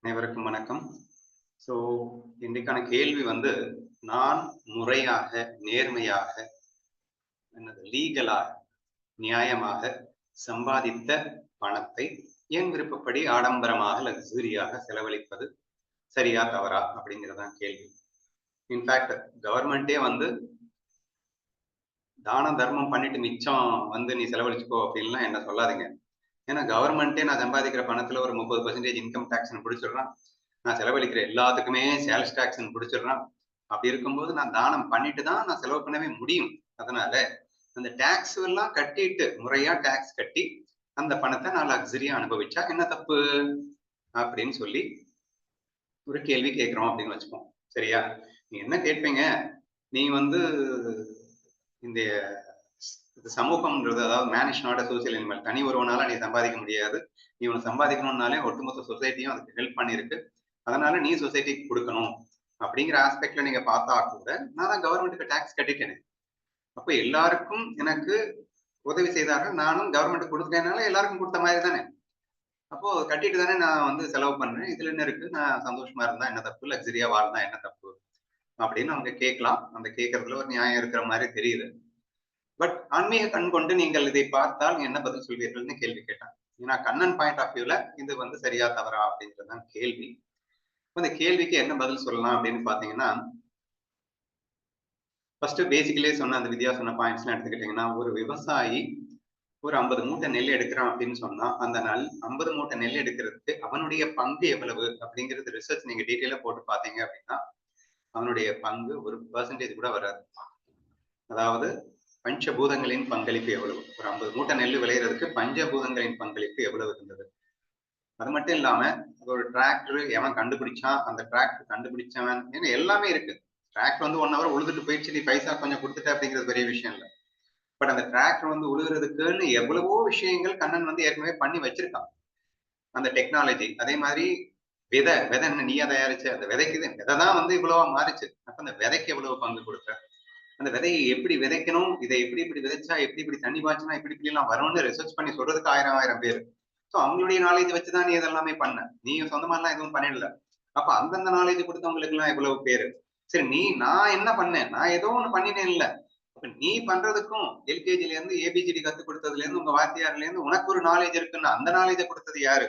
அனைவருக்கும் வணக்கம். ஸோ இன்றைக்கான கேள்வி வந்து, நான் முறையாக, நேர்மையாக, லீகலாக, நியாயமாக சம்பாதித்த பணத்தை என் விருப்பப்படி ஆடம்பரமாக, லக்ஸுரியாக செலவழிப்பது சரியா தவறா அப்படிங்கிறதான் கேள்வி. இன்ஃபேக்ட் கவர்மெண்டே வந்து தான தர்மம் பண்ணிட்டு மிச்சம் வந்து நீ செலவழிச்சுக்கோ அப்படின்லாம் என்ன சொல்லாதீங்க. ஏன்னா கவர்மெண்டே நான் சம்பாதிக்கிற பணத்துல ஒரு 30% இன்கம் டேக்ஸ் பிடிச்சிடுறான். நான் செலவழிக்கிற எல்லாத்துக்குமே சேல்ஸ் டாக்ஸ் பிடிச்சிடுறான். அப்படி இருக்கும்போது நான் தானம் பண்ணிட்டு தான் நான் செலவு பண்ணவே முடியும். அதனால அந்த டாக்ஸ் எல்லாம் கட்டிட்டு, முறையா டாக்ஸ் கட்டி அந்த பணத்தை நான் லக்ஸரியா அனுபவிச்சா என்ன தப்பு அப்படின்னு சொல்லி ஒரு கேள்வி கேட்கிறோம் அப்படின்னு வச்சுப்போம். சரியா? நீ என்ன கேட்பீங்க? நீ வந்து இந்த சமூகம்ன்றது, அதாவது man is not a social animal. தனி ஒருவனால நீ சம்பாதிக்க முடியாது. நீ ஒன்று சம்பாதிக்கணும்னாலே ஒட்டுமொத்த சொசைட்டியும் அதுக்கு ஹெல்ப் பண்ணிருக்கு. அதனால நீ சொசைட்டிக்கு கொடுக்கணும் அப்படிங்கிற ஆஸ்பெக்ட்ல நீங்க பார்த்தா கூட, நான் தான் கவர்மெண்ட்டுக்கு டாக்ஸ் கட்டிட்டேனே. அப்ப எல்லாருக்கும் எனக்கு உதவி செய்தார்கள், நானும் கவர்மெண்ட் கொடுத்தேனால எல்லாருக்கும் கொடுத்த மாதிரி தானே. அப்போ கட்டிட்டு தானே நான் வந்து செலவு பண்றேன். இதுல என்ன இருக்கு? நான் சந்தோஷமா இருந்தா என்ன தப்பு? லக்ஸரியா வாழ்ந்தா என்ன தப்பு? அப்படின்னு அவங்க கேட்கலாம். அந்த கேட்கறதுல ஒரு நியாயம் இருக்கிற மாதிரி தெரியுது. பட் ஆன்மீக கண் கொண்டு நீங்கள் இதை பார்த்தால் என்ன பதில் சொல்வீர்கள்னு கேள்வி கேட்டான். ஏன்னா கண்ணன் பாயிண்ட் ஆஃப் வியூல இது வந்து சரியா தவறா அப்படிங்கிறதுதான் கேள்வி. இந்த கேள்விக்கு என்ன பதில் சொல்லலாம் அப்படின்னு பாத்தீங்கன்னா, ஃபர்ஸ்ட் பேசிக்கலே சொன்ன அந்த வித்யா சொன்ன பாயிண்ட்ஸ் எல்லாம் எடுத்துக்கிட்டீங்கன்னா, ஒரு விவசாயி ஒரு 50 மூட்டை நெல் எடுக்கிறான் அப்படின்னு சொன்னா, அந்த 50 மூட்டை நெல் எடுக்கிறதுக்கு அவனுடைய பங்கு எவ்வளவு அப்படிங்கிறது ரிசர்ச் நீங்க டீட்டெயிலா போட்டு பாத்தீங்க அப்படின்னா, அவனுடைய பங்கு ஒரு பெர்சன்டேஜ் கூட வராது. அதாவது பஞ்சபூதங்களின் பங்களிப்பு எவ்வளவு? ஒரு 50 மூட்டை நெல் விளையிறதுக்கு பஞ்சபூதங்களின் பங்களிப்பு எவ்வளவு இருந்தது? அது மட்டும் இல்லாம ஒரு டிராக்டர் எவன் கண்டுபிடிச்சான், அந்த டிராக்டர் கண்டுபிடிச்சவன், ஏன்னா எல்லாமே இருக்கு. டிராக்டர் வந்து 1 ஹவர் உழுதுட்டு போயிடுச்சு, நீ பைசா கொஞ்சம் கொடுத்துட்ட அப்படிங்கிறது பெரிய விஷயம் இல்லை. பட் அந்த டிராக்டர் வந்து உழுகுறதுக்குன்னு எவ்வளவோ விஷயங்கள் கண்ணன் வந்து ஏற்கனவே பண்ணி வச்சிருக்கான். அந்த டெக்னாலஜி. அதே மாதிரி விதை என்ன நீயா தயாரிச்ச அந்த விதைக்கு விதை தான் வந்து இவ்வளவா மாறிச்சு. அப்ப அந்த விதைக்கு எவ்வளவு பங்கு கொடுத்த? அந்த விதையை எப்படி விதைக்கணும், இதை எப்படி இப்படி விதைச்சா எப்படி இப்படி தண்ணி பாய்ச்சினா இப்படி இப்படி எல்லாம் வரும்னு ரிசர்ச் பண்ணி சொல்றதுக்கு 1000 பேர். ஸோ அவங்களுடைய நாலேஜ் வச்சுதான் நீ இதெல்லாமே பண்ண. நீ சொந்தமா எல்லாம் எதுவும் பண்ணிடல. அப்ப அந்தந்த நாலேஜ் கொடுத்தவங்களுக்கு எல்லாம் எவ்வளவு பேரு? சரி, நான் என்ன பண்ணேன்? நான் ஏதோ ஒண்ணு பண்ணினேன் இல்ல. அப்ப நீ பண்றதுக்கும் எல்கேஜில இருந்து ஏபிசிடி கத்து கொடுத்ததுல இருந்து உங்க வாத்தியார்ல இருந்து உனக்கு ஒரு நாலேஜ் இருக்குன்னா அந்த நாலேஜை கொடுத்தது யாரு?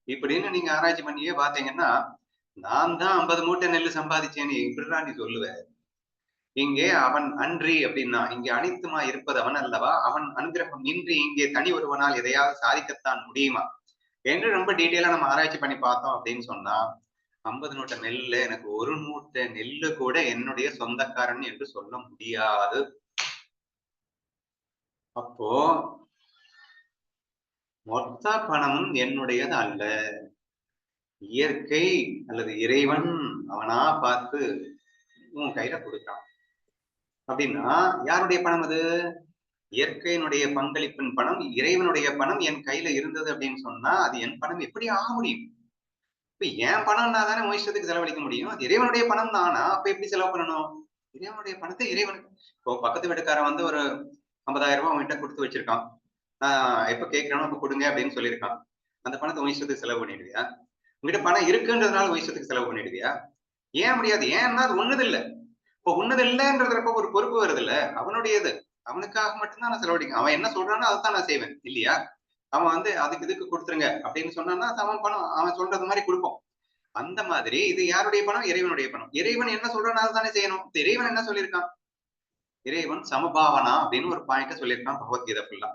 இப்படின்னு நீங்க ஆராய்ச்சி பண்ணியே பாத்தீங்கன்னா, நான் தான் 50 மூட்டை நெல்லு சம்பாதிச்சேன்னு இப்படிதான் நீ சொல்லுவ. இங்கே அவன் அன்றி அப்படின்னா, இங்கே அனைத்துமா இருப்பது அவன் அல்லவா? அவன் அனுகிரகம் இன்றி இங்கே தனி ஒருவனால் எதையாவது சாதிக்கத்தான் முடியுமா என்று ரொம்ப டீட்டெயிலா நம்ம ஆராய்ச்சி பண்ணி பார்த்தோம் அப்படின்னு சொன்னா, 50 மூட்டை நெல்ல எனக்கு ஒரு மூட்டை நெல்லு கூட என்னுடைய சொந்தக்காரன் என்று சொல்ல முடியாது. அப்போ மொத்த பணமும் என்னுடையது அல்ல. இயற்கை அல்லது இறைவன் அவனா பார்த்து உன் கையில கொடுக்குறான். அப்படின்னா யாருடைய பணம் அது? இயற்கையினுடைய பங்களிப்பின் பணம், இறைவனுடைய பணம் என் கையில இருந்தது அப்படின்னு சொன்னா, அது என் பணம் எப்படி ஆக முடியும்? இப்ப என் பணம்னா தானே உன் இஷ்டத்துக்கு செலவழிக்க முடியும். அது இறைவனுடைய பணம் தானா? அப்ப எப்படி செலவு பண்ணணும்? இறைவனுடைய பணத்தை இறைவனுக்கு இப்போ பக்கத்து வீட்டுக்காரன் வந்து ஒரு 50,000 ரூபாய் அவன்கிட்ட கொடுத்து வச்சிருக்கான். எப்ப கேட்கிறேனோ அப்ப கொடுங்க அப்படின்னு சொல்லியிருக்கான். அந்த பணத்தை உன் இஷ்டத்துக்கு செலவு பண்ணிடுவியா? உங்ககிட்ட பணம் இருக்குன்றதுனால உன் இஷ்டத்துக்கு செலவு பண்ணிடுவியா? ஏன் முடியாது? ஏன்னா அது உன்னது இல்ல. இப்போ உன்னது இல்லைன்றதுப்ப ஒரு பொறுப்பு வருது இல்ல, அவனுடையது. அவனுக்காக மட்டும்தான் நான் செலவழிக்கும். அவன் என்ன சொல்றானோ அதைத்தான் நான் செய்வேன் இல்லையா? அவன் வந்து அதுக்கு இதுக்கு கொடுத்துருங்க அப்படின்னு சொன்னான்னா அவன் பணம் அவன் சொல்றது மாதிரி கொடுப்போம். அந்த மாதிரி இது யாருடைய பணம்? இறைவனுடைய பணம். இறைவன் என்ன சொல்றானோ அதுதானே செய்யணும். இறைவன் என்ன சொல்லியிருக்கான்? இறைவன் சமபாவனா அப்படின்னு ஒரு பாயிண்ட சொல்லியிருக்கான் பகவத்கீதை ஃபுல்லா.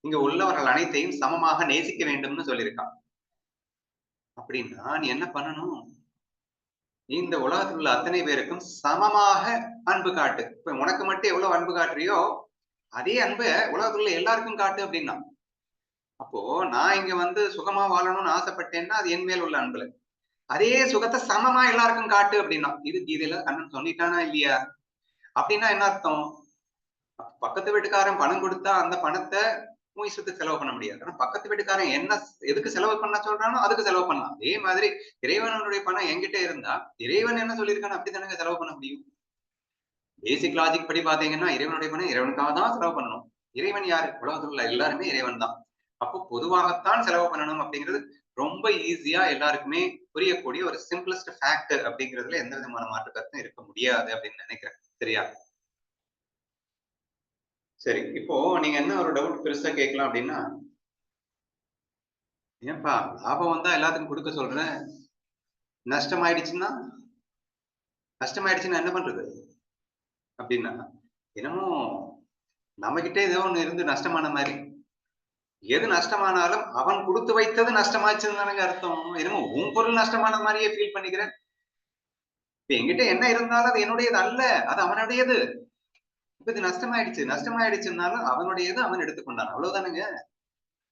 இங்க உள்ளவர்கள் அனைத்தையும் சமமாக நேசிக்க வேண்டும்னு சொல்லியிருக்கான். அப்படின்னா நீ என்ன பண்ணணும்? இந்த உலகத்தில் உள்ள அத்தனை பேருக்கும் சமமாக அன்பு காட்டு. இப்ப உனக்கு மட்டும் எவ்வளவு அன்பு காட்டுறியோ அதே அன்பை உலகத்துல உள்ள எல்லாருக்கும் காட்டு அப்படின்னா. அப்போ நான் இங்க வந்து சுகமா வாழணும்னு ஆசைப்பட்டேன்னா அது என் மேல் உள்ள அன்புல. அதே சுகத்தை சமமா எல்லாருக்கும் காட்டு அப்படின்னா. இது கீதையில கண்ணன் சொல்லிட்டானா இல்லையா? அப்படின்னா என்ன அர்த்தம்? பக்கத்து வீட்டுக்காரன் பணம் கொடுத்தா அந்த பணத்தை உன் இஷ்டத்துக்கு செலவு பண்ண முடியாது. ஆனா பக்கத்து வீட்டுக்காரன் என்ன எதுக்கு செலவு பண்ண சொல்றானோ அதுக்கு செலவு பண்ணலாம். அதே மாதிரி இறைவனுடைய பணம் என்கிட்ட இருந்தா இறைவன் என்ன சொல்லியிருக்கானோ அப்படித்தானங்க செலவு பண்ண முடியும். பேசிக் லாஜிக் படி பாத்தீங்கன்னா இறைவனுடைய பணம் இறைவனுக்காக தான் செலவு பண்ணணும். இறைவன் யாரு? உலகத்தில் உள்ள எல்லாருமே இறைவன் தான். அப்போ பொதுவாகத்தான் செலவு பண்ணணும் அப்படிங்கிறது ரொம்ப ஈஸியா எல்லாருக்குமே புரியக்கூடிய ஒரு சிம்பிளஸ்ட் ஃபேக்ட் அப்படிங்கிறதுல எந்த விதமான மாற்று கருத்தும் இருக்க முடியாது அப்படின்னு நினைக்கிறேன். சரியா? சரி, இப்போ நீங்க என்ன ஒரு டவுட் பெருசா கேட்கலாம் அப்படின்னா, ஏன்பா லாபம் வந்தா எல்லாத்துக்கும் கொடுக்க சொல்றேன், நஷ்டமாயிடுச்சுன்னா நஷ்டமாயிடுச்சுன்னா என்ன பண்றது அப்படின்னா, என்னமோ நம்மகிட்ட ஏதோ ஒண்ணு இருந்து நஷ்டமான மாதிரி. எது நஷ்டமானாலும் அவன் கொடுத்து வைத்தது நஷ்டமாச்சுன்னு தானங்க அர்த்தம். என்னமோ உன் பொருள் நஷ்டமான மாதிரியே ஃபீல் பண்ணிக்கிறேன். இப்ப என்கிட்ட என்ன இருந்தாலும் அது என்னுடையது அல்ல. அது அவனுடையது. இப்ப இது நஷ்டமாயிடுச்சு. நஷ்டமாயிடுச்சுன்னாலும் அவனுடையது அவன் எடுத்துக்கொண்டான். அவ்வளவுதானங்க.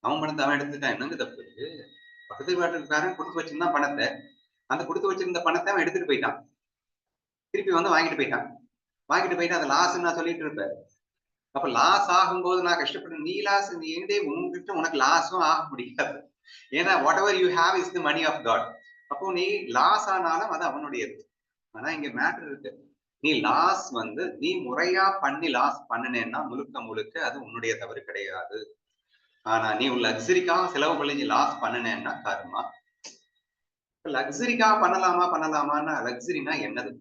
அவன் பணத்தை அவன் எடுத்துட்டான். என்னங்க தப்பு? பக்கத்து வீட்டுக்காரன் கொடுத்து வச்சிருந்தான் பணத்தை. அந்த கொடுத்து வச்சிருந்த பணத்தை அவன் எடுத்துட்டு போயிட்டான். திருப்பி வந்து வாங்கிட்டு போயிட்டான். வாங்கிட்டு போயிட்டு அது லாஸ்ன்னு நான் சொல்லிட்டு இருப்பேன். அப்ப லாஸ் ஆகும்போது நான் கஷ்டப்படுறேன். நீ லாஸ் நீ ஏண்டே உங்ககிட்ட உனக்கு லாஸும் ஆக முடியாது. ஏன்னா whatever you have is the money of God. அப்போ நீ லாஸ் ஆனாலும் அது அவனுடையது. ஆனா இங்க மேட்டர் இருக்கு. நீ லாஸ் வந்து நீ முறையா பண்ணி லாஸ் பண்ணுனேன்னா முழுக்க முழுக்க அது உன்னுடைய தவறு கிடையாது. ஆனா நீ உன் லக்ஸரிக்காக செலவு பண்ணி லாஸ் பண்ணுனேன்னா கர்மா. லக்ஸரிக்காக பண்ணலாமான்னா லக்ஸரினா என்னது?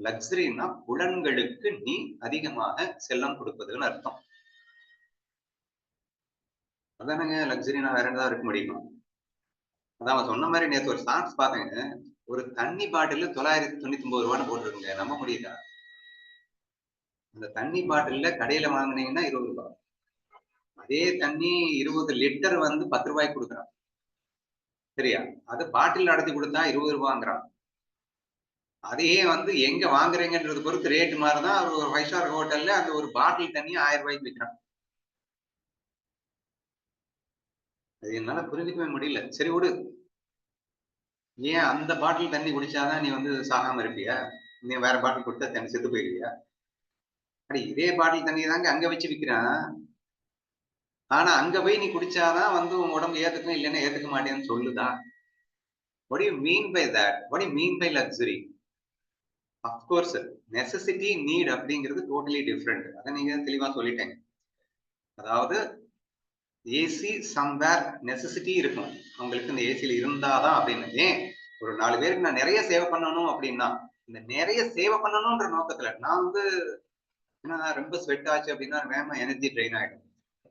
லக்ஸரினா புலன்களுக்கு நீ அதிகமாக செல்லம் கொடுப்பதுன்னு அர்த்தம். அதானங்க லக்ஸரினா வேற என்னதான் இருக்க முடியுமா? அதான் அவன் சொன்ன மாதிரி நேத்து ஒரு ஷார்ட்ஸ் பார்த்தேங்க. ஒரு தண்ணி பாட்டில் 999 ரூபான்னு போட்டிருக்குங்க. நம்ப முடியுதா? அந்த தண்ணி பாட்டில்ல கடையில வாங்குனீங்கன்னா 20 ரூபாய். அதே தண்ணி 20 லிட்டர் வந்து 10 ரூபாய்க்கு கொடுக்குறான். சரியா? அது பாட்டில் அடைச்சு கொடுத்தா 20 ரூபாங்கிறான். அதையே வந்து எங்க வாங்குறீங்கன்றது பொறுத்து ரேட் மாறுதான். ஒரு 5 ஸ்டார் ஹோட்டல்ல அந்த ஒரு பாட்டில் தண்ணி 1000 ரூபாய்க்கு விற்கிறான். அது என்னால புரிஞ்சுக்கவே முடியல. சரி விடு. ஏன் அந்த பாட்டில் தண்ணி குடிச்சாதான் நீ வந்து சாகாம இருப்பியா? நீ வேற பாட்டில் குடிச்சா தண்ணி செத்து போயிருவியா? அட இதே பாட்டில் தண்ணி தாங்க அங்க வச்சு விக்கிறான். ஆனா அங்க போய் நீ குடிச்சாதான் வந்து உன் உடம்பு ஏத்துக்கும் இல்லைன்னா ஏத்துக்க மாட்டேன்னு சொல்லுதா? What do you mean by that? What do you mean by luxury? Of course, necessity, need அப்படிங்கிறது டோட்டலி டிஃப்ரெண்ட். அதை நீங்க தெளிவா சொல்லிட்டேங்க. அதாவது ஏசி சம்வேர் நெசசிட்டி இருக்கும். உங்களுக்கு இந்த ஏசியில இருந்தாதான் அப்படின்னு. ஏன் ஒரு 4 பேருக்கு நான் நிறைய சேவை பண்ணணும் அப்படின்னா, இந்த நிறைய சேவை பண்ணணும்ன்ற நோக்கத்துல நான் வந்து ஏன்னா ரொம்ப ஸ்வெட் ஆச்சு அப்படின்னா வேகமா எனர்ஜி ட்ரெயின் ஆயிடும்.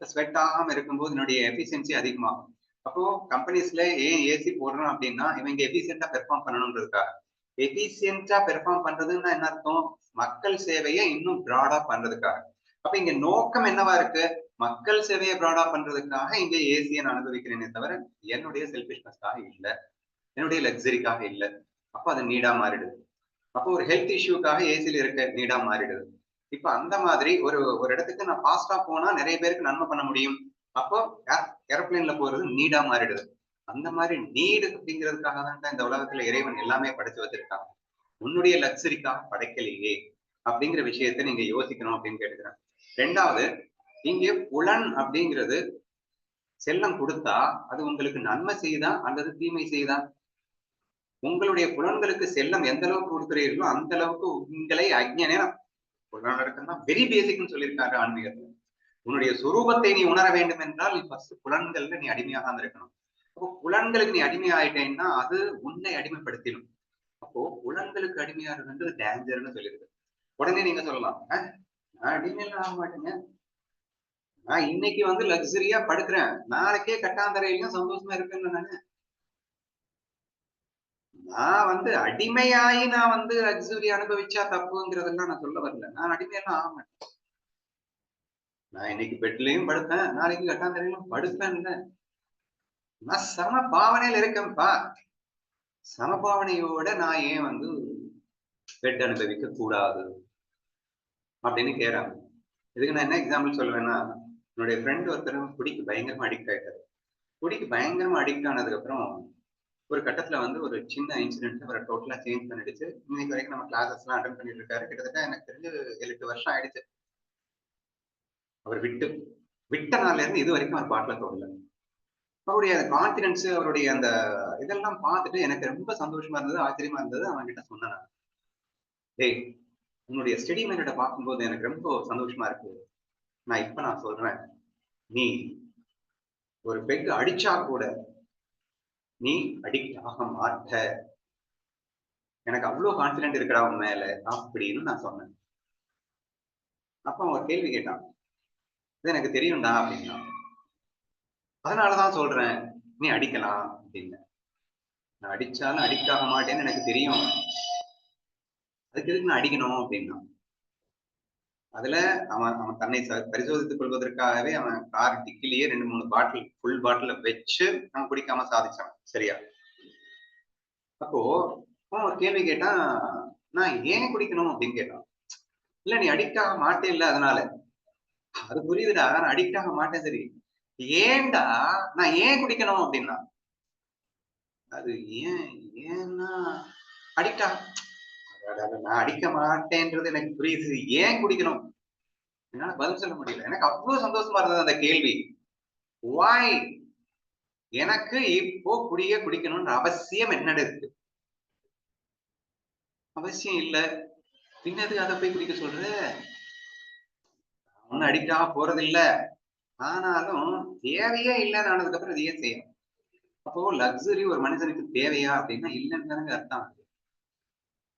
ஸ்வெட் ஆகாம இருக்கும்போது என்னுடைய எஃபிஷியன்சி அதிகமாகும். அப்போ கம்பெனிஸ்ல ஏன் ஏசி போடுறோம் அப்படின்னா இவங்க எஃபிஷியன்டா பெர்ஃபார்ம் பண்ணணும்ன்றதுக்காக. எஃபிஷியன்டா பெர்ஃபார்ம் பண்றதுன்னா என்ன அர்த்தம்? மக்கள் சேவையை இன்னும் பிராடா பண்றதுக்காக. அப்ப இங்க நோக்கம் என்னவா இருக்கு? மக்கள் சேவையை பிராடா பண்றதுக்காக இங்க ஏசியை நான் அனுபவிக்கிறேனே தவிர என்னுடைய செல்பிஷ்னஸ்க்காக இல்ல, என்னுடைய லக்ஸரிக்காக இல்ல. அப்ப அது நீடா மாறிடுது. அப்போ ஒரு ஹெல்த் இஷ்யூக்காக ஏசியில இருக்க நீடா மாறிடுது. இப்ப அந்த மாதிரி ஒரு ஒரு இடத்துக்கு நான் ஃபாஸ்டா போனா நிறைய பேருக்கு நன்மை பண்ண முடியும். அப்போ ஏரோப்ளேன்ல போறது நீடா மாறிடுது. அந்த மாதிரி நீடு அப்படிங்கிறதுக்காக தான் இந்த உலகத்துல இறைவன் எல்லாமே படைச்சு வச்சிருக்காங்க. உன்னுடைய லக்ஸரிக்காக படைக்கலையே அப்படிங்கிற விஷயத்த நீங்க யோசிக்கணும் அப்படின்னு கேட்டுக்கிறேன். 2வது, இங்கே புலன் அப்படிங்கிறது செல்லம் கொடுத்தா அது உங்களுக்கு நன்மை செய்தா அல்லது தீமை செய்தா? உங்களுடைய புலன்களுக்கு செல்லம் எந்த அளவுக்கு கொடுக்கிறீர்களோ அந்த அளவுக்கு உங்களை அஞ்ஞனே வெரி பேசிக்னு சொல்லியிருக்காரு ஆன்மீகத்துல. உன்னுடைய சுரூபத்தை நீ உணர வேண்டும் என்றால் நீ ஃபர்ஸ்ட் புலன்கள்ல நீ அடிமையாக இருக்கணும். அப்போ புலன்களுக்கு நீ அடிமையாயிட்டேன்னா அது உன்னை அடிமைப்படுத்திடும். அப்போ புலன்களுக்கு அடிமையாகிறதுன்றது டேஞ்சர்னு சொல்லியிருக்கு. உடனே நீங்க சொல்லலாம், நான் அடிமையெல்லாம் ஆக மாட்டேங்க. நான் இன்னைக்கு வந்து லக்ஸரியா படுக்கிறேன். நாளைக்கே கட்டாந்தரையிலும் சந்தோஷமா இருப்பேன்னு நானு. நான் வந்து அடிமையாயி நான் வந்து லக்ஸுரி அனுபவிச்சா தப்புங்கிறதெல்லாம் நான் சொல்ல வரல. நான் அடிமையெல்லாம் ஆக மாட்டேன். நான் இன்னைக்கு பெட்லயும் படுப்பேன். நாளைக்கு கட்டாந்தரையிலும் படுப்பேன்ல. நான் சம பாவனையில இருக்கேன்ப்பா. சமபாவனையோட நான் ஏன் வந்து பெட் அனுபவிக்க கூடாது அப்படின்னு கேட்றாங்க. இதுக்கு நான் என்ன எக்ஸாம்பிள் சொல்லுவேன்னா, என்னுடைய ஃப்ரெண்ட் ஒருத்தர் குடிக்கு பயங்கரமா அடிக்ட் ஆயிட்டாரு. குடிக்கு பயங்கரமா அடிக்ட் ஆனதுக்கு அப்புறம் ஒரு கட்டத்துல வந்து ஒரு சின்ன இன்சிடென்ட் அவரை டோட்டலா சேஞ்ச் பண்ணிடுச்சு. இன்னைக்கு வரைக்கும் நம்ம கிளாஸஸ் எல்லாம் அட்டன் பண்ணிட்டு இருக்காரு. கிட்டத்தட்ட எனக்கு தெரிஞ்சு 7-8 வருஷம் ஆயிடுச்சு. அவர் விட்ட நாள்ல இருந்து இது வரைக்கும் அவர் பாட்டில தொடல. அவருடைய கான்பிடன்ஸ் அவருடைய அந்த இதெல்லாம் பார்த்துட்டு எனக்கு ரொம்ப சந்தோஷமா இருந்தது, ஆச்சரியமா இருந்தது. அவன் கிட்ட சொன்னேன், டேய் உன்னுடைய ஸ்டடி மெத்தட பார்க்கும்போது எனக்கு ரொம்ப சந்தோஷமா இருக்கு. நான் சொல்றேன், நீ ஒரு பெக் அடிச்சா கூட நீ அடிக்ட் ஆக மாட்ட, எனக்கு அவ்வளவு கான்பிடென்ட் இருக்கடா உன் மேல அப்படின்னு நான் சொன்னேன். அப்ப அவன் ஒரு கேள்வி கேட்டான், இது எனக்கு தெரியும்டா அப்படின்னா. அதனாலதான் சொல்றேன் நீ அடிக்கலாம் அப்படின்னு. நான் அடிச்சாலும் அடிக்ட் ஆக மாட்டேன்னு எனக்கு தெரியும், அதுக்கு எதுக்கு நான் அடிக்கணும் அப்படின்னா. அதுல அவன் அவன் தன்னை பரிசோதித்துக் கொள்வதற்காகவே அவன் கார் டிக்கிலேயே 2-3 பாட்டில் ஃபுல் பாட்டில வச்சு அவன் குடிக்காம சாதிச்சான். சரியா? அப்போ அவன் ஒரு கேள்வி கேட்டான், நான் ஏன் குடிக்கணும் அப்படின்னு கேட்டான். இல்ல நீ அடிக்ட் ஆக மாட்டே இல்ல அதனால. அது புரியுதுடா, நான் அடிக்ட் ஆக மாட்டேன் சரி. ஏன்டா நான் ஏன் குடிக்கணும் அப்படின்னா. அது ஏன் ஏன்னா அடிக்ட் ஆக நான் அடிக்க மாட்டேன்றது எனக்கு புரியுது, ஏன் குடிக்கணும் என்னால பதில் சொல்ல முடியல. எனக்கு அவ்வளவு சந்தோஷமா இருந்தது அந்த கேள்வி. Why? எனக்கு இப்போ குடிக்கணும்ன்ற அவசியம் என்னடு இருக்கு? அவசியம் இல்ல. பின்னது அதை போய் குடிக்க சொல்ற? ஒன்னும் அடிக்ட் ஆக போறது இல்ல. ஆனாலும் தேவையே இல்லைன்னு ஆனதுக்கு அப்புறம் இது ஏன் செய்யணும்? அப்போ லக்ஸரி ஒரு மனிதனுக்கு தேவையா அப்படின்னா இல்லைன்னு தானங்க அர்த்தம்.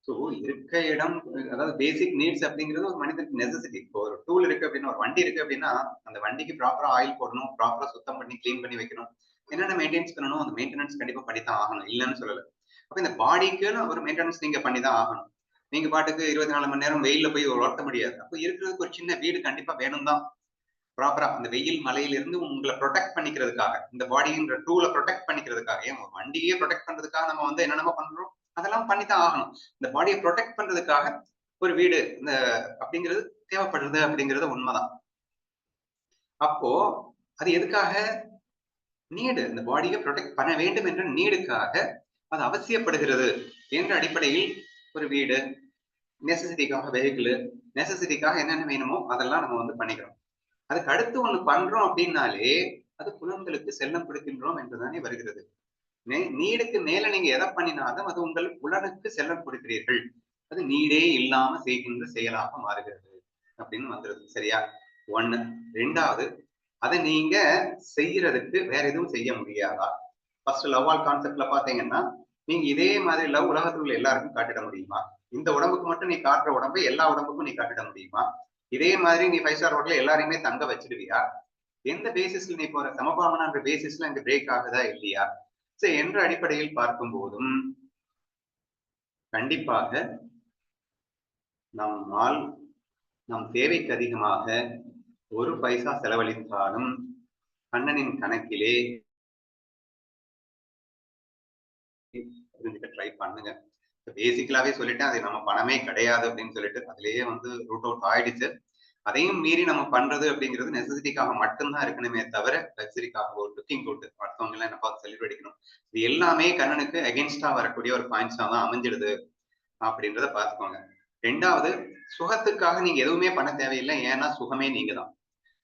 ஸோ இருக்க இடம், அதாவது பேசிக் நீட்ஸ் அப்படிங்கிறது ஒரு மனிதனுக்கு நெசசிட்டி. இப்போ ஒரு டூல் இருக்கு அப்படின்னா, ஒரு வண்டி இருக்கு அப்படின்னா, அந்த வண்டிக்கு ப்ராப்பரா ஆயில் போடணும், ப்ராப்பரா சுத்தம் பண்ணி கிளீன் பண்ணி வைக்கணும், என்னென்ன மெயின்டைன்ஸ் பண்ணணும், அந்த மெயின்டெனன்ஸ் கண்டிப்பா பண்ணித்தான் ஆகணும், இல்லைன்னு சொல்லல. அப்ப இந்த பாடிக்குன்னு ஒரு மெயின்டெனன்ஸ் நீங்க பண்ணிதான் ஆகணும். நீங்க பாட்டுக்கு 24 மணி நேரம் வெயில்ல போய் ஓட்ட முடியாது. அப்ப இருக்கிறதுக்கு ஒரு சின்ன வீடு கண்டிப்பா வேணும் தான். ப்ராப்பரா அந்த வெயில் மலையில இருந்து உங்களை ப்ரொடெக்ட் பண்ணிக்கிறதுக்காக, இந்த பாடின்ற டூலை ப்ரொடெக்ட் பண்ணிக்கிறதுக்காக, ஏன் வண்டியே ப்ரொடெக்ட் பண்றதுக்காக நம்ம வந்து என்னென்னமோ பண்றோம், அதெல்லாம் பண்ணித்தான் ஆகணும். இந்த பாடியை ப்ரொடெக்ட் பண்றதுக்காக ஒரு வீடு இந்த அப்படிங்கிறது தேவைப்படுறது அப்படிங்கிறது உண்மைதான். அப்போ அது எதுக்காக? நீடு. இந்த பாடியை ப்ரொடெக்ட் பண்ண வேண்டும் என்ற நீடுக்காக அது அவசியப்படுகிறது என்ற அடிப்படையில் ஒரு வீடு, நெசசிட்டிக்காக வெஹிக்கிள், நெசசிட்டிக்காக என்னென்ன வேணுமோ அதெல்லாம் நம்ம வந்து பண்ணிக்கிறோம். அதுக்கு அடுத்து ஒண்ணு பண்றோம் அப்படின்னாலே அது புலன்களுக்கு செல்லம் கொடுக்கின்றோம் என்றுதானே வருகிறது. நீடுக்கு மேல நீங்க எதை பண்ணினாலும் அது உங்கள் புலனுக்கு செல்லம் கொடுக்கிறீர்கள், அது நீடே இல்லாம செய்கின்ற செயலாக மாறுகிறது அப்படின்னு வந்துருது. சரியா? ஒண்ணு. ரெண்டாவது, அதை நீங்க செய்யறதுக்கு வேற எதுவும் செய்ய முடியாதா? ஃபர்ஸ்ட் லவ் ஆல் கான்செப்ட்ல பாத்தீங்கன்னா, நீங்க இதே மாதிரி லவ் உலகத்தில் உள்ள எல்லாருக்கும் காட்டிட முடியுமா? இந்த உடம்புக்கு மட்டும் நீ காட்டுற உடம்பை எல்லா உடம்புக்கும் நீ காட்டிட முடியுமா? இதே மாதிரி நீ 5 ஸ்டார் ஹோட்டல்ல எல்லாரையுமே தங்க வச்சிடுவியா? எந்த பேசிஸ்ல நீ போற? சமபாவனான்ற பேசிஸ்ல அங்க பிரேக் ஆகுதா இல்லையா? என்ற அடிப்படையில் பார்க்கும் போதும் கண்டிப்பாக நம்மால் நம் தேவைக்கு அதிகமாக ஒரு பைசா செலவழித்தாலும் கண்ணனின் கணக்கிலே ட்ரை பண்ணுங்க. பேசிக்கலாவே சொல்லிட்டேன், அது நம்ம பணமே கிடையாது அப்படின்னு சொல்லிட்டு அதுலயே வந்து ரூட் அவுட் ஆயிடுச்சு. அதையும் மீறி நம்ம பண்றது அப்படிங்கிறது நெசசிட்டிக்காக மட்டும்தான் இருக்கணுமே தவிர லக்ஸரிக்காக ஒரு லுக்கிங் குட், மற்றவங்க எல்லாம் என்ன பார்த்து செலிப்ரேட் அடிக்கணும், இது எல்லாமே கண்ணனுக்கு அகேன்ஸ்டா வரக்கூடிய ஒரு பாயிண்ட்ஸா தான் அமைஞ்சிடுது அப்படின்றத பார்த்துக்கோங்க. ரெண்டாவது, சுகத்துக்காக நீங்க எதுவுமே பண்ண தேவையில்லை. ஏன்னா சுகமே நீங்க தான்,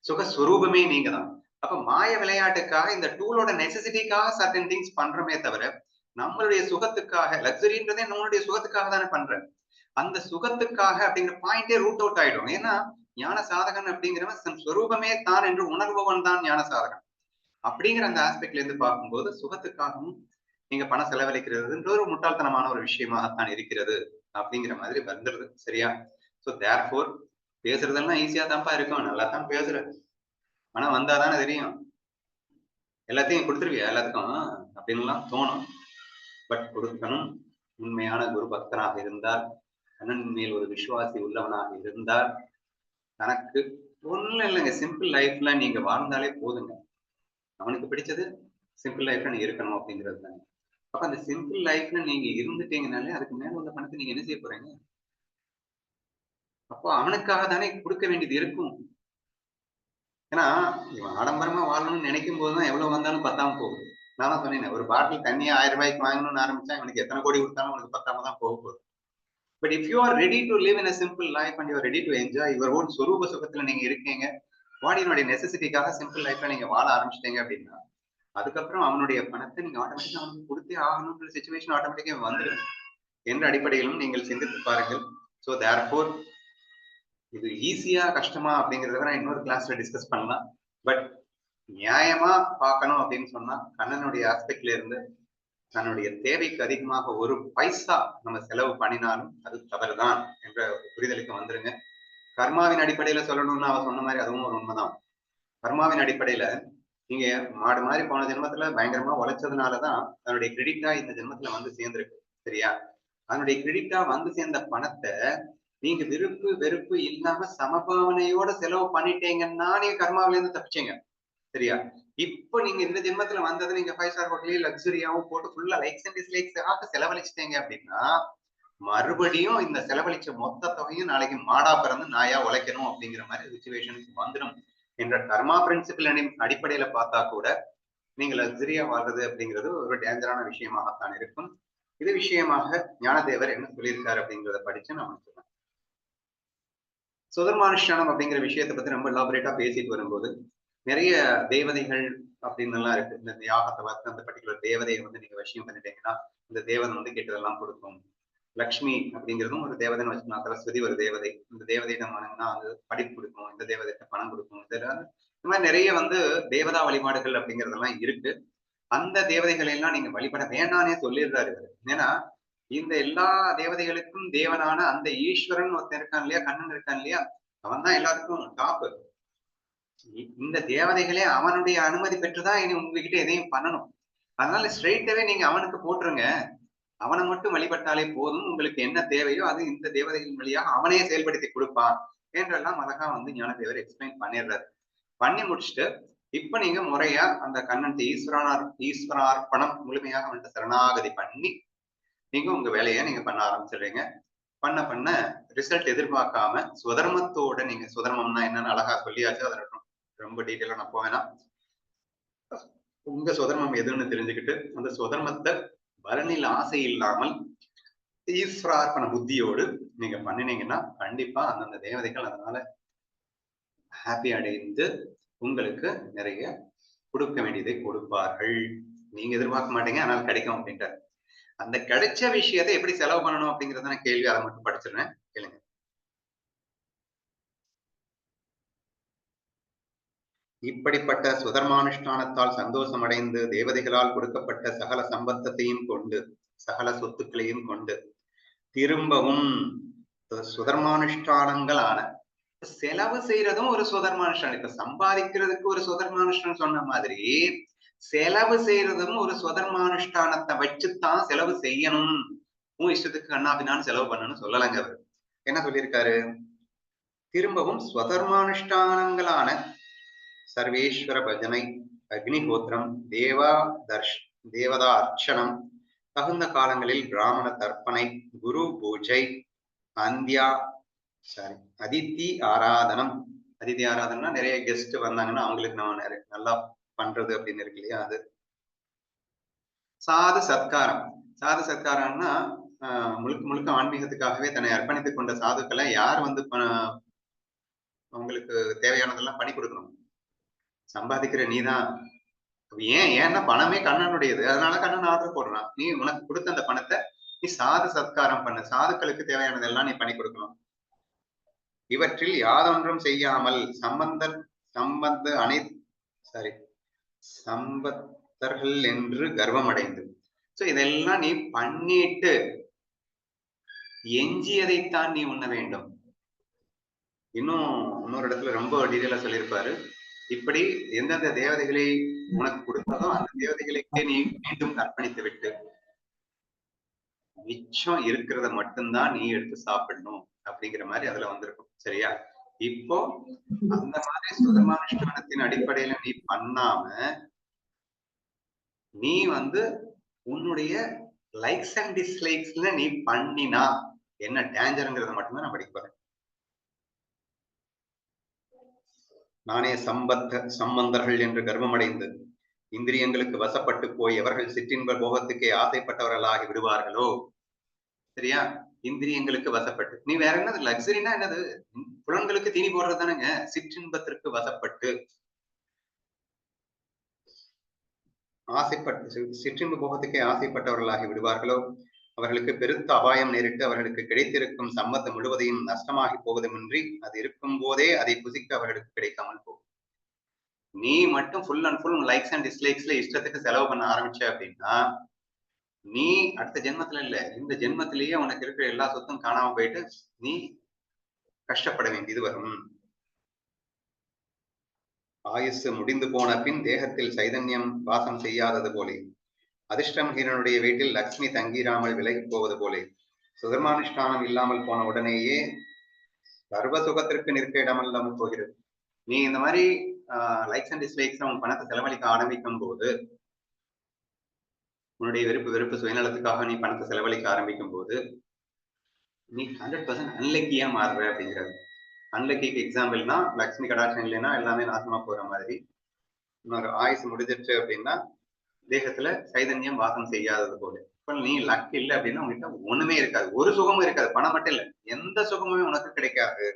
சுகஸ்வரூபமே நீங்க தான். அப்ப மாய விளையாட்டுக்காக இந்த டூலோட நெசசிட்டிக்காக சர்டன் திங்ஸ் பண்றோமே தவிர நம்மளுடைய சுகத்துக்காக, லக்ஸரின்றதே நம்மளுடைய சுகத்துக்காக தானே பண்றேன். அந்த சுகத்துக்காக அப்படிங்கிற பாயிண்டே ரூட் அவுட் ஆயிடும். ஏன்னா ஞான சாதகன் அப்படிங்கிறவன் தன் ஸ்வரூபமே தான் என்று உணர்பவன் தான் ஞான சாதகன். அப்படிங்கிற அந்த ஆஸ்பெக்ட்ல இருந்து பார்க்கும்போது சுகத்துக்காகவும் நீங்க பணம் செலவழிக்கிறதுன்ற ஒரு முட்டாள்தனமான ஒரு விஷயமாகத்தான் இருக்கிறது அப்படிங்கிற மாதிரி வந்துடுது. சரியா? ஸோ தேர்ஃபோர் பேசுறதெல்லாம் ஈஸியா தான்ப்பா இருக்கும், நல்லா தான் பேசுற, பணம் வந்தாதானே தெரியும், எல்லாத்தையும் கொடுத்துருவியா எல்லாத்துக்கும் அப்படின்லாம் தோணும். பட் கொடுக்கணும். உண்மையான குரு பக்தனாக இருந்தால், கண்ணன் மேல் ஒரு விசுவாசி உள்ளவனாக இருந்தால், தனக்கு ஒண்ணும் இல்லைங்க, சிம்பிள் லைஃப்ல நீங்க வாழ்ந்தாலே போதுங்க. அவனுக்கு பிடிச்சது சிம்பிள் லைஃப்ல நீங்க இருக்கணும் அப்படிங்கிறது தானே. அப்ப அந்த சிம்பிள் லைஃப்ல நீங்க இருந்துட்டீங்கனாலே அதுக்கு மேல உள்ள பணத்தை நீங்க என்ன செய்ய போறீங்க? அப்போ அவனுக்காக தானே கொடுக்க வேண்டியது இருக்கும். ஏன்னா இவன் ஆடம்பரமா வாழணும்னு நினைக்கும் போதுதான் எவ்வளவு வந்தாலும் பத்தாம போகுது. நானும் சொன்னேன், ஒரு பாட்டில் தண்ணியை 1000 ரூபாய்க்கு வாங்கணும்னு ஆரம்பிச்சா இவனுக்கு எத்தனை கோடி கொடுத்தாலும் உனக்கு பத்தாம தான் போக போகுது. But if you are ready to live in a simple life and you are ready to enjoy your own சொரூப சுகத்துல நீங்க இருக்கீங்க, பாடியினுடைய நெசசிட்டிக்காக சிம்பிள் லைஃப்ல நீங்க வாழ ஆரம்பிச்சிட்டீங்க அப்படின்னா, அதுக்கப்புறம் அவனுடைய பணத்தை நீங்க ஆட்டோமேட்டிக்கா அவனுக்கு கொடுத்தே ஆகணும்ன்ற சிச்சுவேஷன் ஆட்டோமேட்டிக்கா வந்துடும் என்ற அடிப்படையிலும் நீங்கள் சிந்தித்து பாருங்கள். ஸோ தேர்ஃபோர் இது ஈஸியா கஷ்டமா அப்படிங்கிறத இன்னொரு கிளாஸ்ல டிஸ்கஸ் பண்ணலாம். பட் நியாயமா பார்க்கணும் அப்படின்னு சொன்னா கண்ணனுடைய ஆஸ்பெக்ட்ல இருந்து தன்னுடைய தேவைக்கு அதிகமாக ஒரு பைசா நம்ம செலவு பண்ணினாலும் அது தவறுதான் என்ற புரிதலுக்கு வந்துருங்க. கர்மாவின் அடிப்படையில சொல்லணும்னா அவ சொன்ன மாதிரி அதுவும் ஒரு உண்மைதான். கர்மாவின் அடிப்படையில நீங்க மாடு மாதிரி போன ஜென்மத்துல பயங்கரமா உழைச்சதுனாலதான் தன்னுடைய கிரெடிட்டா இந்த ஜென்மத்துல வந்து சேர்ந்திருக்கு. சரியா? அதனுடைய கிரெடிட்டா வந்து சேர்ந்த பணத்தை நீங்க விருப்பு வெறுப்பு இல்லாம சமபாவனையோட செலவு பண்ணிட்டீங்கன்னா நீங்க கர்மாவில இருந்து தப்பிச்சீங்க. சரியா? இப்போ நீங்க இந்த ஜென்மத்துல வந்தது நீங்க 5 ஸ்டார் ஹோட்டலையும் லக்ஸுரியாவும் போட்டு ஃபுல்லா லைக்ஸ் அண்ட் டிஸ்லைக்ஸ் ஆக செலவழிச்சிட்டீங்க அப்படின்னா மறுபடியும் இந்த செலவழிச்ச மொத்த தொகையும் நாளைக்கு மாடா பிறந்து நாயா உழைக்கணும் அப்படிங்கிற மாதிரி சுச்சுவேஷனுக்கு வந்துடும் என்ற கர்மா பிரின்சிபிள் அடிப்படையில பார்த்தா கூட நீங்க லக்ஸரியா வாழ்றது அப்படிங்கிறது ஒரு டேஞ்சரான விஷயமாகத்தான் இருக்கும். இது விஷயமாக ஞானதேவர் என்ன சொல்லியிருக்காரு அப்படிங்கிறத படிச்சு நான் சொல்றேன். சுதர்மானுஷ்டானம் அப்படிங்கிற விஷயத்தை பத்தி ரொம்ப எலாபரேட்டா பேசிட்டு வரும்போது நிறைய தேவதைகள் அப்படின்னு எல்லாம் இருக்கு. இந்த யாகத்தை பார்த்து அந்த பர்டிகுலர் தேவதையை வந்து நீங்க விஷயம் பண்ணிட்டீங்கன்னா இந்த தேவதை வந்து கெட்டதெல்லாம் கொடுக்கும். லக்ஷ்மி அப்படிங்கிறதும் ஒரு தேவதைன்னு வச்சுக்கலாம். சரஸ்வதி ஒரு தேவதை. இந்த தேவதையிடம் வணங்கினா அது படிப்பு கொடுக்கும், இந்த தேவதைகிட்ட பணம் கொடுக்கும். இதெல்லாம் இந்த மாதிரி நிறைய வந்து தேவதா வழிபாடுகள் அப்படிங்கிறதெல்லாம் இருக்கு. அந்த தேவதைகளை எல்லாம் நீங்க வழிபட வேண்டானே சொல்லிடுறாரு. ஏன்னா இந்த எல்லா தேவதைகளுக்கும் தேவனான அந்த ஈஸ்வரன் ஒருத்தன் இருக்கான் இல்லையா, கண்ணன் இருக்கான் இல்லையா, அவன் தான் எல்லாருக்கும் டாப். இந்த தேவதைகளே அவனுடைய அனுமதி பெற்றுதான் இனி உங்ககிட்ட எதையும் பண்ணணும். அதனால ஸ்ட்ரெயிட்டாவே நீங்க அவனுக்கு போட்டுருங்க. அவனை மட்டும் வழிபட்டாலே போதும். உங்களுக்கு என்ன தேவையோ அது இந்த தேவதைகளின் வழியாக அவனே செயல்படுத்தி கொடுப்பான் என்றெல்லாம் அழகா வந்து ஞானதேவர் எக்ஸ்பிளைன் பண்ணிடுறாரு. பண்ணி முடிச்சுட்டு இப்ப நீங்க முறையா அந்த கண்ணன் ஈஸ்வரார்ப்பணம் முழுமையாக வந்து சரணாகதி பண்ணி நீங்க உங்க வேலையை நீங்க பண்ண ஆரம்பிச்சிடுறீங்க. பண்ண ரிசல்ட் எதிர்பார்க்காம சுதர்மத்தோட நீங்க சுதர்மம்னா என்னன்னு அழகா சொல்லியாச்சு. அதை ரொம்ப டீட்டெயிலா நான் போவேனா. உங்க சுதர்மம் எதுன்னு தெரிஞ்சுக்கிட்டு அந்த சுதர்மத்தை பலனில் ஆசை இல்லாமல் ஈஸ்வரார்ப்பண புத்தியோடு நீங்க பண்ணினீங்கன்னா கண்டிப்பா அந்தந்த தேவதைகள் அதனால ஹாப்பி அடைந்து உங்களுக்கு நிறைய கொடுக்க வேண்டியதை கொடுப்பார்கள். நீங்க எதிர்பார்க்க மாட்டீங்க ஆனால் கிடைக்கும் அப்படின்ட்டார். அந்த கிடைச்ச விஷயத்தை எப்படி செலவு பண்ணணும் அப்படிங்கறத கேள்வி, அதை மட்டும் படிச்சிருந்தேன், கேளுங்க. இப்படிப்பட்ட சுதர்மானுஷ்டானத்தால் சந்தோஷம் அடைந்து தேவதைகளால் கொடுக்கப்பட்ட சகல சம்பத்தத்தையும் கொண்டு சகல சொத்துக்களையும் கொண்டு திரும்பவும் சுதர்மானுஷ்டானங்கள் ஆன செலவு செய்யறதும் ஒரு சுதர்மானுஷ்டானம். இப்ப சம்பாதிக்கிறதுக்கு ஒரு சுதர்மானுஷ்டானம் சொன்ன மாதிரி செலவு செய்யறதும் ஒரு சுதர்மானுஷ்டானத்தை வச்சுத்தான் செலவு செய்யணும். உன் இஷ்டத்துக்கு கண்ணாபின்னான்னு செலவு பண்ணணும்னு சொல்லலைங்க. அவர் என்ன சொல்லியிருக்காரு? திரும்பவும் ஸ்வதர்மானுஷ்டானங்களான சர்வேஸ்வர பஜனை, அக்னிஹோத்திரம், தேவதா அர்ச்சனம், தகுந்த காலங்களில் பிராமண தர்ப்பணை, குரு பூஜை, அதித்தி ஆராதனம். அதித்தி ஆராதனா நிறைய கெஸ்ட் வந்தாங்கன்னா அவங்களுக்கு நம்ம நல்லா பண்றது அப்படின்னு இருக்கு இல்லையா, அது. சாது சத்காரம். சாது சத்காரம்னா முழுக்க முழுக்க ஆன்மீகத்துக்காகவே தன்னை அர்ப்பணித்துக் கொண்ட சாதுக்களை யார் வந்து அவங்களுக்கு தேவையானதெல்லாம் பண்ணி கொடுக்கணும். சம்பாதிக்கிற நீதான். ஏன்னா பணமே கண்ணனுடையது. அதனால கண்ணன் ஆர்டர் போடுறான். நீ உனக்கு கொடுத்த அந்த பணத்தை நீ சாது சத்காரம் பண்ண, சாதுக்களுக்கு தேவையானதெல்லாம் நீ பண்ணி கொடுக்கணும். இவற்றில் யாதொன்றும் செய்யாமல் சம்பத்தர்கள் என்று கர்வம் அடைந்து, சோ இதெல்லாம் நீ பண்ணிட்டு எஞ்சியதைத்தான் நீ உண்ண வேண்டும். இன்னும் இன்னொரு இடத்துல ரொம்ப டீட்டெயிலா சொல்லியிருப்பாரு. இப்படி எந்தெந்த தேவதைகளை உனக்கு கொடுத்ததோ அந்த தேவதைகளுக்கே நீ மீண்டும் அர்ப்பணித்து விட்டு மிச்சம் இருக்கிறத மட்டும்தான் நீ எடுத்து சாப்பிடணும் அப்படிங்கிற மாதிரி அதுல வந்திருக்கும். சரியா? இப்போ அந்த மாதிரி சுதர்மானுஷ்டானத்தின் அடிப்படையில நீ பண்ணாம நீ வந்து உன்னுடைய லைக்ஸ் அண்ட் டிஸ்லைக்ஸ்ல நீ பண்ணினா என்ன டேஞ்சருங்கிறத மட்டும்தான் நான் படிக்க போறேன். நானே சம்பந்தர்கள் என்று கர்வமடைந்து இந்திரியங்களுக்கு வசப்பட்டு போய் எவர்கள் சிற்றின்ப போகத்துக்கே ஆசைப்பட்டவர்களாகி விடுவார்களோ. சரியா? இந்திரியங்களுக்கு வசப்பட்டு, நீ வேற என்னது லக்ஸரினா என்னது, புலன்களுக்கு தீனி போடுறது தானேங்க. சிற்றின்பத்திற்கு வசப்பட்டு சிற்றின்ப போகத்துக்கே ஆசைப்பட்டவர்களாகி விடுவார்களோ அவர்களுக்கு பெருத்த அபாயம் நேரிட்டு அவர்களுக்கு கிடைத்திருக்கும் சம்பத்தம் முழுவதையும் நஷ்டமாகி போவதுமின்றி அது இருக்கும் போதே அதை புசிக்க அவர்களுக்கு கிடைக்காமல் போகும். நீ மட்டும் full and full likes and டிஸ்லைக்ஸ்ல இஷ்டத்துக்கு செலவு பண்ண ஆரம்பிச்ச அப்படின்னா நீ அடுத்த ஜென்மத்துல இல்ல, இந்த ஜென்மத்திலேயே உனக்கு இருக்கிற எல்லா சொத்தும் காணாம போயிட்டு நீ கஷ்டப்பட வேண்டியது வரும். ஆயுசு முடிந்து போன பின் தேகத்தில் சைதன்யம் வாசம் செய்யாதது போலே, அதிர்ஷ்டமகீரனுடைய வீட்டில் லக்ஷ்மி தங்கிராமல் விலகி போவது போலே, சுதர்மானுஷ்டானம் இல்லாமல் போன உடனேயே சர்வ சுகத்திற்கு நிற்க இடமில்லாமல் போகிறது. நீ இந்த மாதிரி லைக்ஸ் அண்ட் டிஸ்லைக்ஸ் உன் பணத்தை செலவழிக்க ஆரம்பிக்கும் போது, உன்னுடைய வெறுப்பு சுயநலத்துக்காக நீ பணத்தை செலவழிக்க ஆரம்பிக்கும் போது நீ 100% அன்லக்கியா மாறுற அப்படிங்கிறது. அன்லக்கிக்கு எக்ஸாம்பிள்னா லக்ஷ்மி கடாட்சம் இல்லைன்னா எல்லாமே நாசமா போற மாதிரி. இன்னொரு ஆயுசு முடிஞ்சிருச்சு அப்படின்னா தேகத்துல சைதன்யம் வாசம் செய்யாதது போல. இப்ப நீ லக் இல்லை அப்படின்னா உங்ககிட்ட ஒண்ணுமே இருக்காது, ஒரு சுகமும் இருக்காது. பணம் மட்டும் இல்ல, எந்த சுகமுமே உனக்கு கிடைக்காது.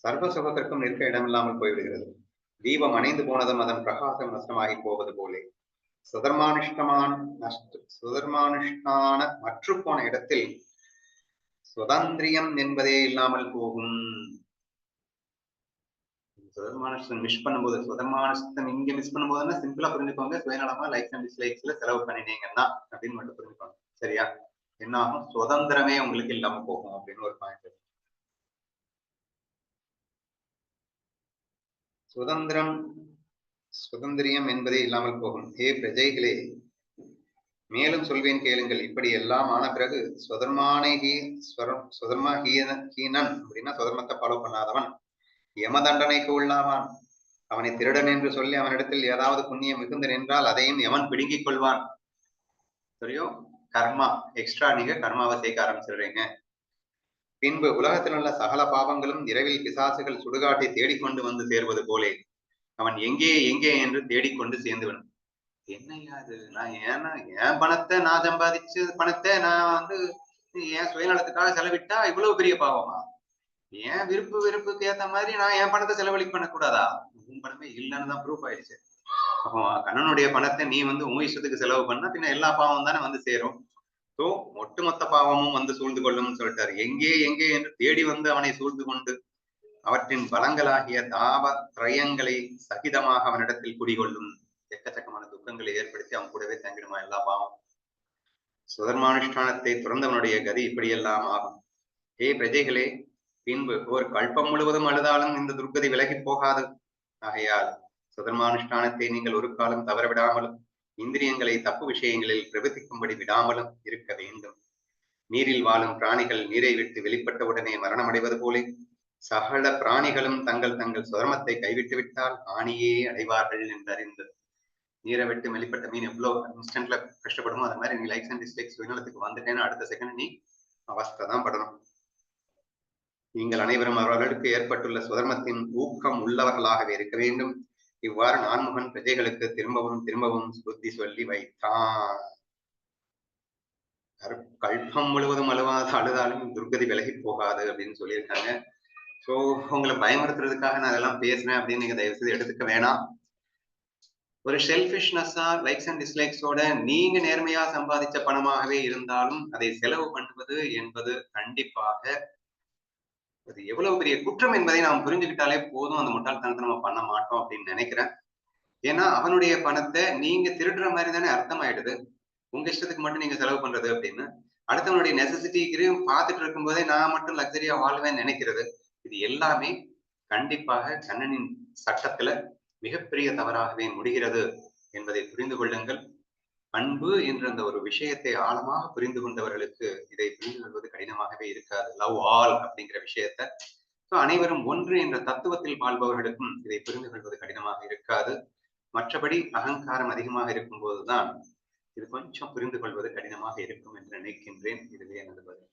சர்வ சுகத்திற்கும் நிற்க இடமில்லாமல் போய்விடுகிறது. தீபம் அணைந்து போனதும் அதன் பிரகாசம் நஷ்டமாகி போவது போலே, சுதர்மானுஷ்டான மற்று போன இடத்தில் சுதந்திரியம் என்பதே இல்லாமல் போகும். சுதர்மானுஷ்டம் மிஸ் பண்ணும்போது, சுதர்மானுஷ்டம் இங்க மிஸ் பண்ணும்போதுன்னா சிம்பிளா புரிஞ்சுக்கோங்க, சுயநலமா லைக்ஸ் அண்ட் டிஸ்லைக்ஸ்ல செலவு பண்ணினீங்கன்னா அப்படின்னு மட்டும் புரிஞ்சுக்கோங்க. சரியா? என்ன ஆகும்? சுதந்திரமே உங்களுக்கு இல்லாம போகும் அப்படின்னு ஒரு பாயிண்ட். சுதந்திரியம் என்பதே இல்லாமல் போகும். ஹே பிரஜைகளே, மேலும் சொல்வேன் கேளுங்கள். இப்படி எல்லாம் ஆன பிறகு ஹீனன் அப்படின்னா சுதர்மத்தை ஃபாலோ பண்ணாதவன் யம தண்டனைக்கு உள்ளாவான். அவனை திருடன் என்று சொல்லி அவனிடத்தில் ஏதாவது புண்ணியம் மிகுந்து நின்றால் அதையும் யமன் பிடுங்கிக் கொள்வான். சரியோ? கர்மா எக்ஸ்ட்ரா நீங்க கர்மாவை சேர்க்க ஆரம்பிச்சிடுறீங்க. பின்பு உலகத்தில் உள்ள சகல பாவங்களும் இரவில் பிசாசுகள் சுடுகாட்டை தேடிக்கொண்டு வந்து சேர்வது போலே அவன் எங்கே எங்கே என்று தேடிக்கொண்டு சேர்ந்துவிடும். என்னையா அது? நான் ஏன்னா என் பணத்தை நான் சம்பாதிச்சு பணத்தை நான் வந்து என் சுயநலத்துக்காக செலவிட்டா இவ்வளவு பெரிய பாவமா? ஏன் விருப்புக்கு ஏத்த மாதிரி நான் என் பணத்தை செலவழிக்க பண்ணக்கூடாதா? உன் பணமே இல்லைன்னு தான் ப்ரூஃப் ஆயிடுச்சு. அப்போ கண்ணனுடைய பணத்தை நீ வந்து உன் இஷ்டத்துக்கு செலவு பண்ணா பின்ன எல்லா பாவம் தானே வந்து சேரும். ஸோ ஒட்டுமொத்த பாவமும் வந்து சூழ்ந்து கொள்ளும்னு சொல்லிட்டாரு. எங்கே எங்கே என்று தேடி வந்து அவனை சூழ்ந்து கொண்டு அவற்றின் பலங்களாகிய தாவ திரயங்களை சகிதமாக அவனிடத்தில் குடிகொள்ளும். எக்கச்சக்கமான துக்கங்களை ஏற்படுத்தி அவன் கூடவே தங்கிடுமா எல்லா பாவம். சுதர்மானுஷ்டானத்தை துறந்தவனுடைய கதி இப்படியெல்லாம் ஆகும். ஏ பிரஜைகளே, பின்பு ஒரு கல்பம் முழுவதும் அழுதாலும் இந்த துர்கதி விலகி போகாது. ஆகையால் சுதர்மானுஷ்டானத்தை நீங்கள் ஒரு காலம் தவறவிடாமலும் இந்திரியங்களை தப்பு விஷயங்களில் பிரவர்த்திக்கும்படி விடாமலும் இருக்க வேண்டும். நீரில் வாழும் பிராணிகள் நீரை விட்டு வெளிப்பட்ட உடனே மரணம் அடைவது போலே சகல பிராணிகளும் தங்கள் தங்கள் சுதர்மத்தை கைவிட்டு விட்டால் ஆணியே அடைவார்கள் என்று அறிந்து. நீரை விட்டு வெளிப்பட்ட மீன் எவ்வளவு இன்ஸ்டன்ட்ல கஷ்டப்படுமோ அது மாதிரி நீ லைக்ஸ் அண்ட் டிஸ்லைக்ஸ் சுயநலத்துக்கு வந்துட்டேன்னு அடுத்த செகண்ட் நீ அவஸ்தை தான் படணும். நீங்கள் அனைவரும் அவர்களுக்கு ஏற்பட்டுள்ள சுதர்மத்தின் ஊக்கம் உள்ளவர்களாகவே இருக்க வேண்டும். இவ்வாறு நான்முகன் பிரஜைகளுக்கு திரும்பவும் திரும்பவும் புத்தி சொல்லி வைத்தான். கல்பம் முழுவதும் அழுதாலும் துர்கதி விலகி போகாது அப்படின்னு சொல்லியிருக்காங்க. ஸோ உங்களை பயமுறுத்துறதுக்காக நான் அதெல்லாம் பேசுறேன் அப்படின்னு நீங்க தயவு செய்து எடுத்துக்க வேணாம். ஒரு ஷெல்ஃபிஷ்னஸா லைக்ஸ் அண்ட் டிஸ்லைக்ஸோட நீங்க நேர்மையா சம்பாதிச்ச பணமாகவே இருந்தாலும் அதை செலவு பண்ணுவது என்பது கண்டிப்பாக அது எவ்வளவு பெரிய குற்றம் என்பதை நாம் புரிஞ்சுக்கிட்டாலே போதும். அந்த முட்டாள்தனத்தை நம்ம பண்ண மாட்டோம் அப்படின்னு நினைக்கிறேன். ஏன்னா அவனுடைய பணத்தை நீங்க திருடுற மாதிரி தானே அர்த்தம் ஆயிடுது. உங்க இஷ்டத்துக்கு மட்டும் நீங்க செலவு பண்றது அப்படின்னு. அடுத்தவனுடைய நெசசிட்டிக்கு பார்த்துட்டு இருக்கும் போதே நான் மட்டும் லக்ஸரியா வாழ்வேன்னு நினைக்கிறது. இது எல்லாமே கண்டிப்பாக கண்ணனின் சட்டத்துல மிகப்பெரிய தவறாகவே முடிகிறது என்பதை புரிந்து கொள்ளுங்கள். அன்பு என்ற அந்த ஒரு விஷயத்தை ஆழமாக புரிந்து கொண்டவர்களுக்கு இதை புரிந்து கொள்வது கடினமாகவே இருக்காது. லவ் ஆல் அப்படிங்கிற விஷயத்த அனைவரும் ஒன்று என்ற தத்துவத்தில் வாழ்பவர்களுக்கும் இதை புரிந்து கொள்வது கடினமாக இருக்காது. மற்றபடி அகங்காரம் அதிகமாக இருக்கும் போதுதான் இது கொஞ்சம் புரிந்து கொள்வது கடினமாக இருக்கும் என்று நினைக்கின்றேன். இதுவே எனது பதில்.